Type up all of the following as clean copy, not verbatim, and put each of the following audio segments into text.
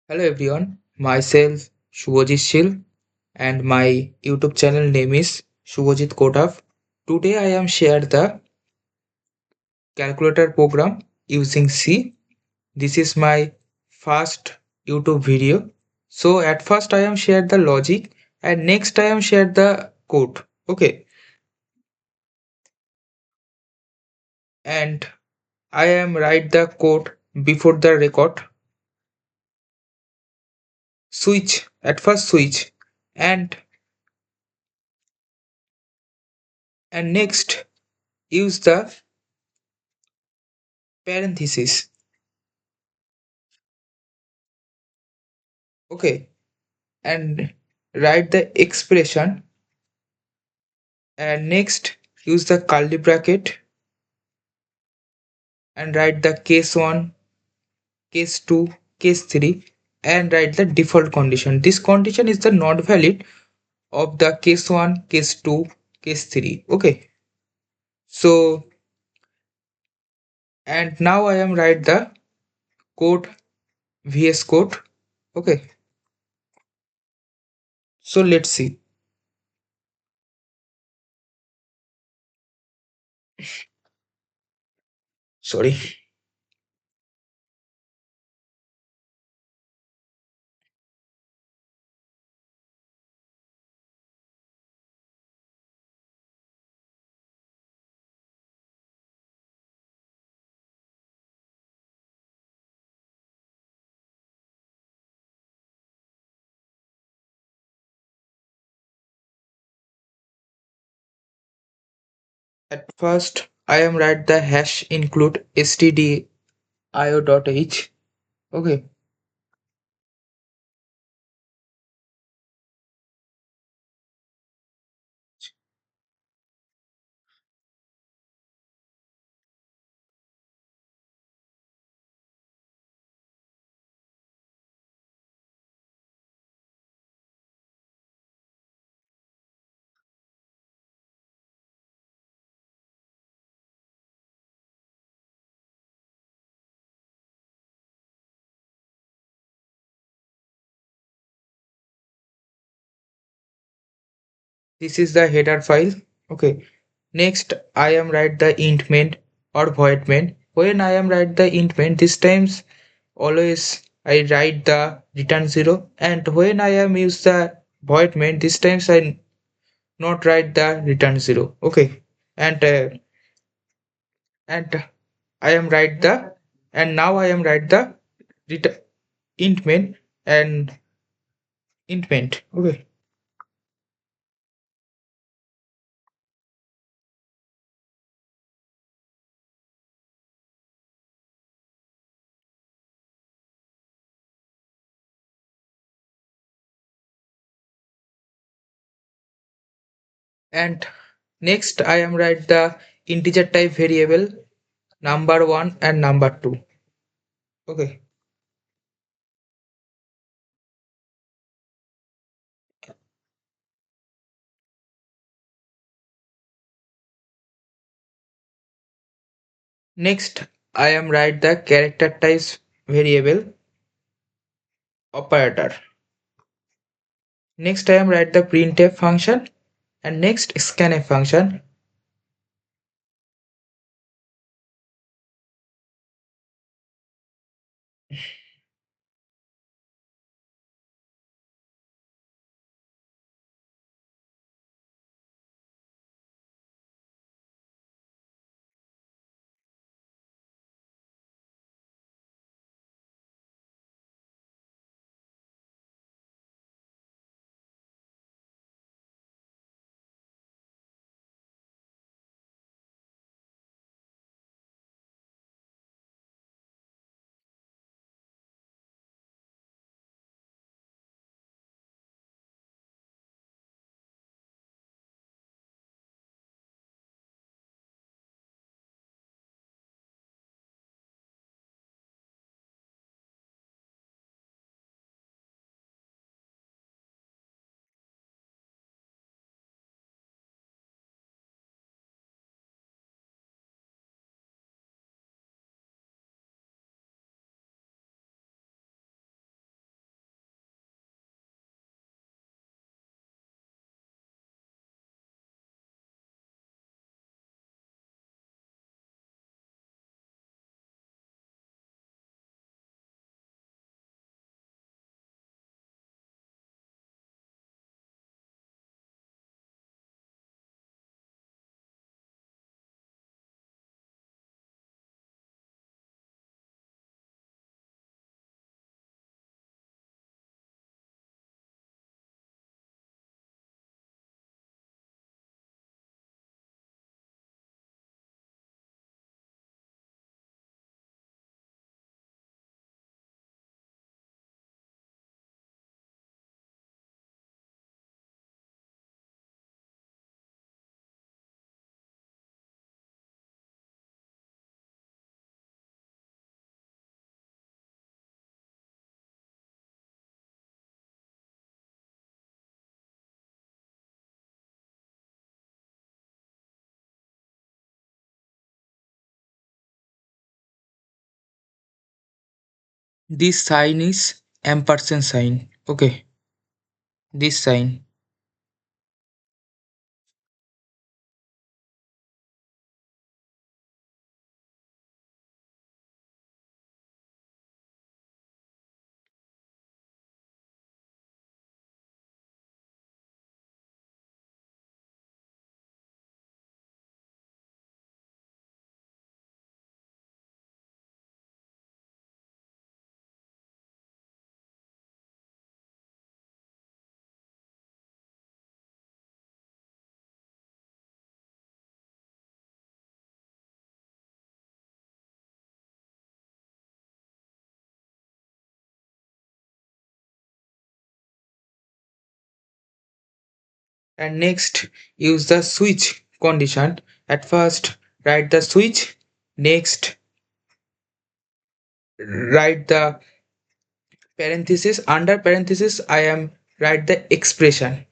Hello everyone, myself Shubhajit Shil and my YouTube channel name is Shubhajit Kotav. Today I am share the calculator program using C. This is my first YouTube video. So at first I am share the logic and next I am share the code. Okay, and I am write the code before the record. Switch at first switch and next use the parenthesis. Okay, and write the expression and next use the curly bracket and write the case 1, case 2, case 3 and write the default condition. This condition is the not valid of the case 1, case 2, case 3. Okay, so and now I am write the code, vs code. Okay, so let's see. Sorry. At first I am write the hash include stdio.h. Okay, this is the header file. Okay, next I am write the int main or void main. When I am write the int main, this times always I write the return 0, and when I am use the void main, this times I not write the return 0. Okay, and and I am write the and now I am write the return int main and int main. Okay, and next I am write the integer type variable number 1 and number 2. Okay, next I am write the character types variable operator. Next I am write the printf function and next scanf function. This sign is ampersand sign. Okay, this sign. And next, use the switch condition. At first, write the switch. Next, write the parenthesis. Under parenthesis, I am write the expression.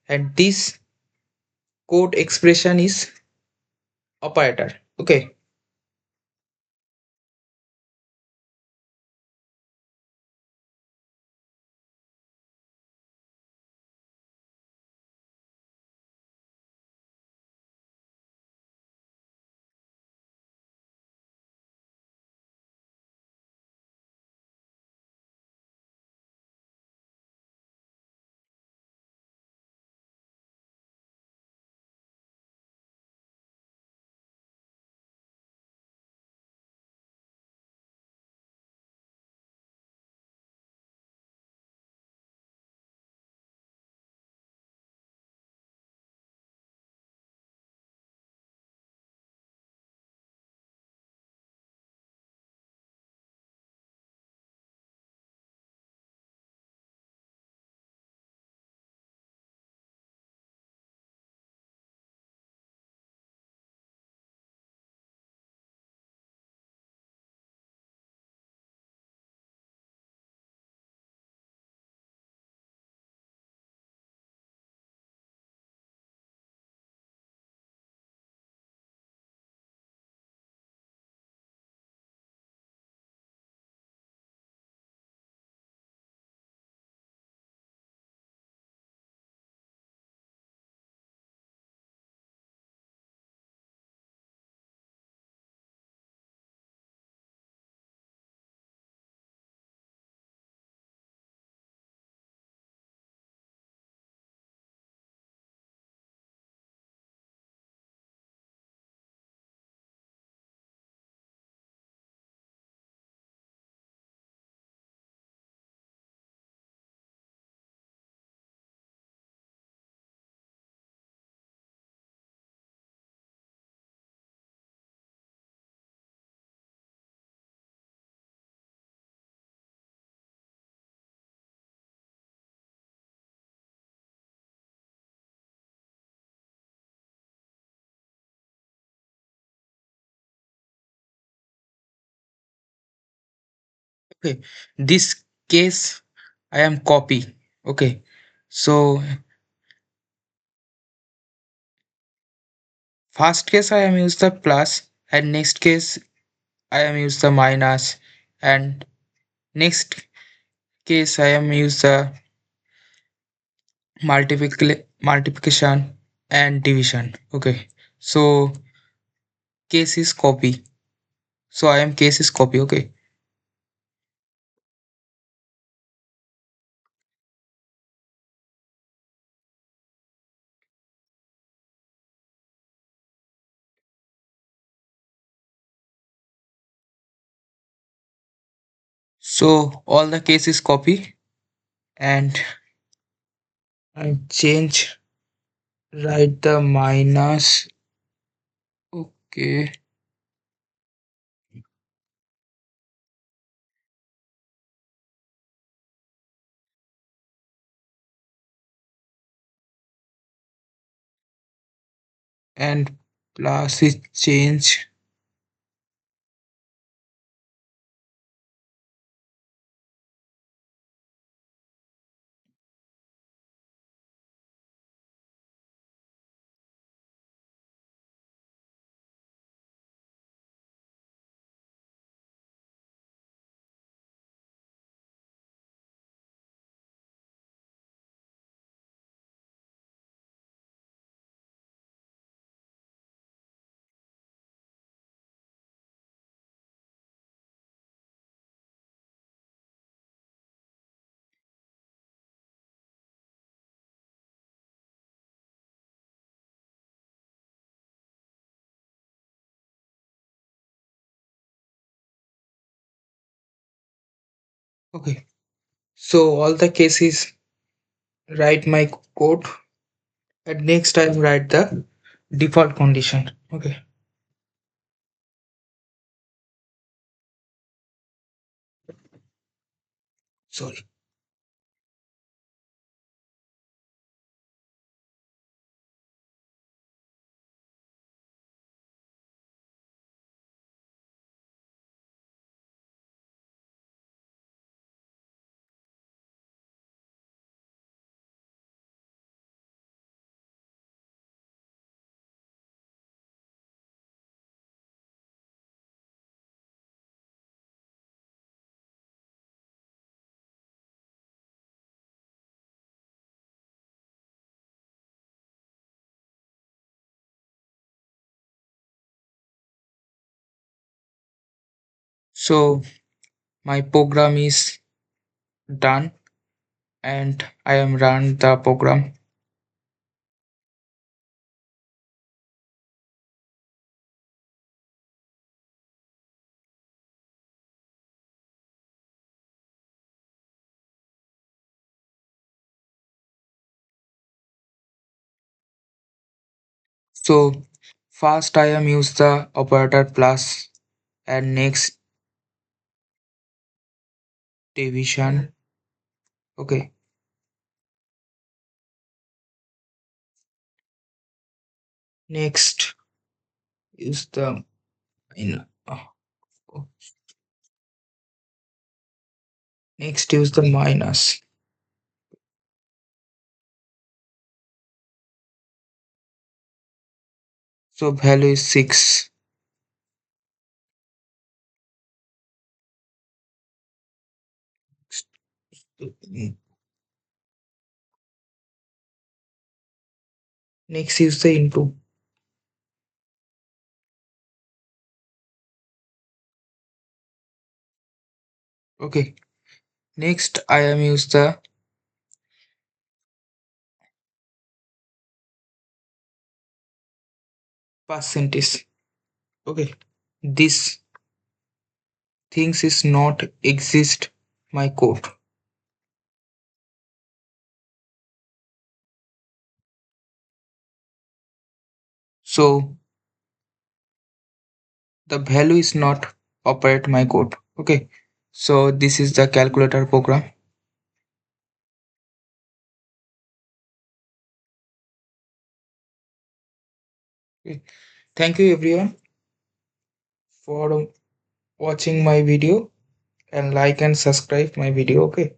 And this code expression is operator. Okay. Okay. This case I am copy. Okay. So first case I am use the plus and next case I am use the minus and next case I am use the multiplication and division. Okay. So case is copy. So I am case is copy. Okay. So all the case is copy and I change write the minus. Okay. And plus is change. Okay, so all the cases write my code, and next I write the default condition. Okay, sorry. So my program is done, and I am run the program. So first I am use the operator plus, and next division. Okay, next use the in oh, next use the minus. So value is 6. Next use the into. Okay, next I am use the percentage. Okay, this things is not exist my code. So the value is not operate my code. Okay, so this is the calculator program. Okay. Thank you everyone for watching my video, and like and subscribe my video. Okay.